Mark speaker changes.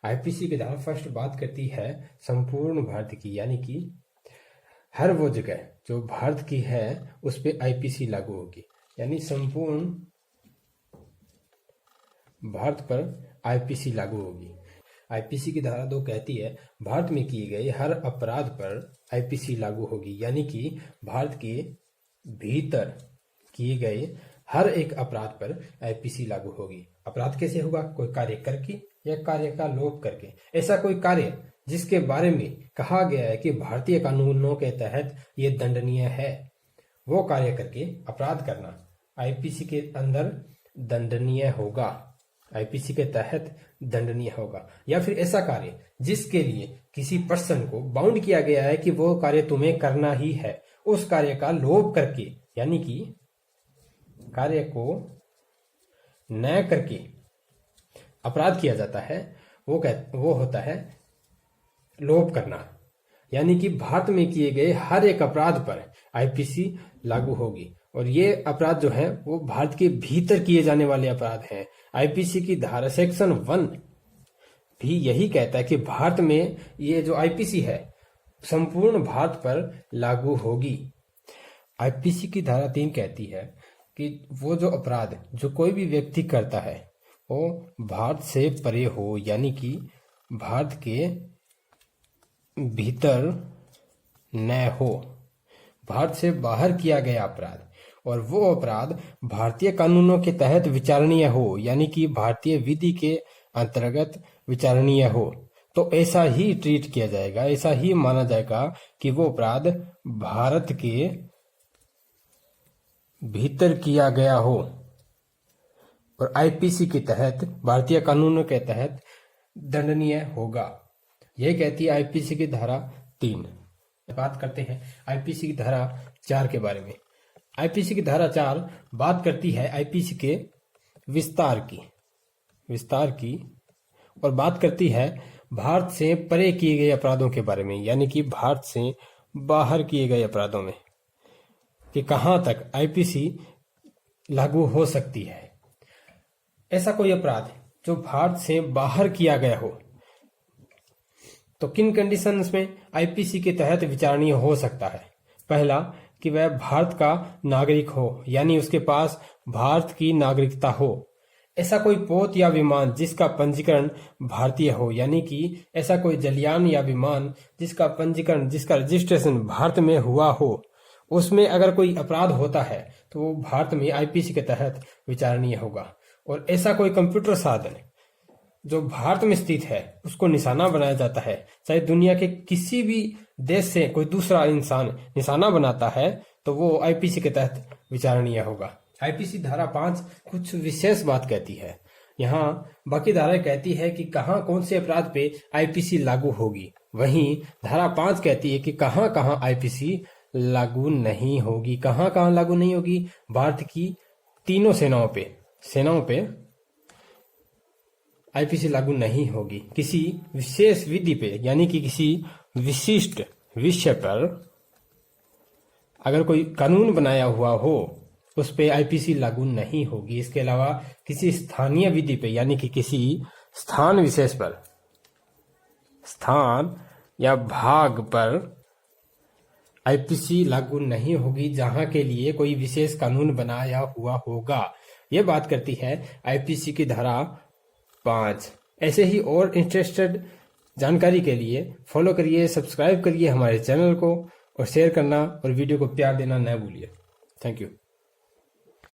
Speaker 1: IPC की धारा first बात करती है संपूर्ण भारत की, यानी कि हर वो जगह जो भारत की है उस पे आईपीसी लागू होगी, यानी संपूर्ण भारत पर आईपीसी लागू होगी। आईपीसी की धारा 2 कहती है भारत में किए गए हर अपराध पर आईपीसी लागू होगी, यानी कि भारत के भीतर किए गए हर एक अपराध पर आईपीसी लागू होगी। अपराध कैसे होगा? कोई कार्य करके या कार्य का लोप करके। ऐसा कोई कार्य जिसके बारे में कहा गया है कि भारतीय कानूनों के तहत ये दंडनीय है, वो कार्य करके अपराध करना आईपीसी के अंदर दंडनीय होगा, आईपीसी के तहत दंडनीय होगा। या फिर ऐसा कार्य जिसके लिए किसी पर्सन को बाउंड किया गया है कि वो कार्य तुम्हें करना ही है, उस कार्य का लोप करके, यानी कि कार्य को न करके अपराध किया जाता है, वो होता है लोप करना। यानी कि भारत में किए गए हर एक अपराध पर आईपीसी लागू होगी, और ये अपराध जो है वो भारत के भीतर किए जाने वाले अपराध हैं। आईपीसी की धारा सेक्शन 1 भी यही कहता है कि भारत में ये जो आईपीसी है संपूर्ण भारत पर लागू होगी। आईपीसी की धारा 3 कहती है कि वो जो अपराध जो कोई भी व्यक्ति करता है वो भारत से परे हो, यानी कि भारत के भीतर न हो, भारत से बाहर किया गया अपराध, और वो अपराध भारतीय कानूनों के तहत विचारणीय हो, यानी कि भारतीय विधि के अंतर्गत विचारणीय हो, तो ऐसा ही ट्रीट किया जाएगा, ऐसा ही माना जाएगा कि वो अपराध भारत के भीतर किया गया हो और आईपीसी के तहत, भारतीय कानूनों के तहत दंडनीय होगा। यह कहती है आईपीसी की धारा 3। बात करते हैं आईपीसी की धारा 4 के बारे में। आईपीसी की धारा 4 बात करती है आईपीसी के विस्तार की और बात करती है भारत से परे किए गए अपराधों के बारे में, यानी कि भारत से बाहर किए गए अपराधों में कि कहां तक आईपीसी लागू हो सकती है। ऐसा कोई अपराध जो भारत से बाहर किया गया हो तो किन कंडीशंस में आईपीसी के तहत विचारणीय हो सकता है? पहला, कि वह भारत का नागरिक हो, यानी उसके पास भारत की नागरिकता हो। ऐसा कोई पोत या विमान जिसका पंजीकरण भारतीय हो, यानी कि ऐसा कोई जलयान या विमान जिसका पंजीकरण, जिसका रजिस्ट्रेशन भारत में हुआ हो, उसमें अगर कोई अपराध होता है तो वो भारत में आईपीसी के तहत विचारणीय होगा। और ऐसा कोई कंप्यूटर साधन जो भारत में स्थित है उसको निशाना बनाया जाता है, चाहे दुनिया के किसी भी देश से कोई दूसरा इंसान निशाना बनाता है तो वो आईपीसी के तहत विचारणीय होगा। आईपीसी धारा 5 कुछ विशेष बात कहती है। यहाँ बाकी धाराएं कहती है कि कहाँ कौन से अपराध पे आईपीसी लागू होगी, वहीं धारा 5 कहती है कि कहाँ कहाँ आईपीसी लागू नहीं होगी। कहाँ कहाँ लागू नहीं होगी? भारत की तीनों सेनाओं पे आईपीसी लागू नहीं होगी। किसी विशेष विधि पे, यानी कि किसी विशिष्ट विषय पर अगर कोई कानून बनाया हुआ हो उस पे आईपीसी लागू नहीं होगी। इसके अलावा किसी स्थानीय विधि पे, यानी कि किसी स्थान विशेष पर, स्थान या भाग पर आईपीसी लागू नहीं होगी जहां के लिए कोई विशेष कानून बनाया हुआ होगा। ये बात करती है आईपीसी की धारा 5। ऐसे ही और इंटरेस्टेड जानकारी के लिए फॉलो करिए, सब्सक्राइब करिए हमारे चैनल को और शेयर करना और वीडियो को प्यार देना न भूलिए। Thank you.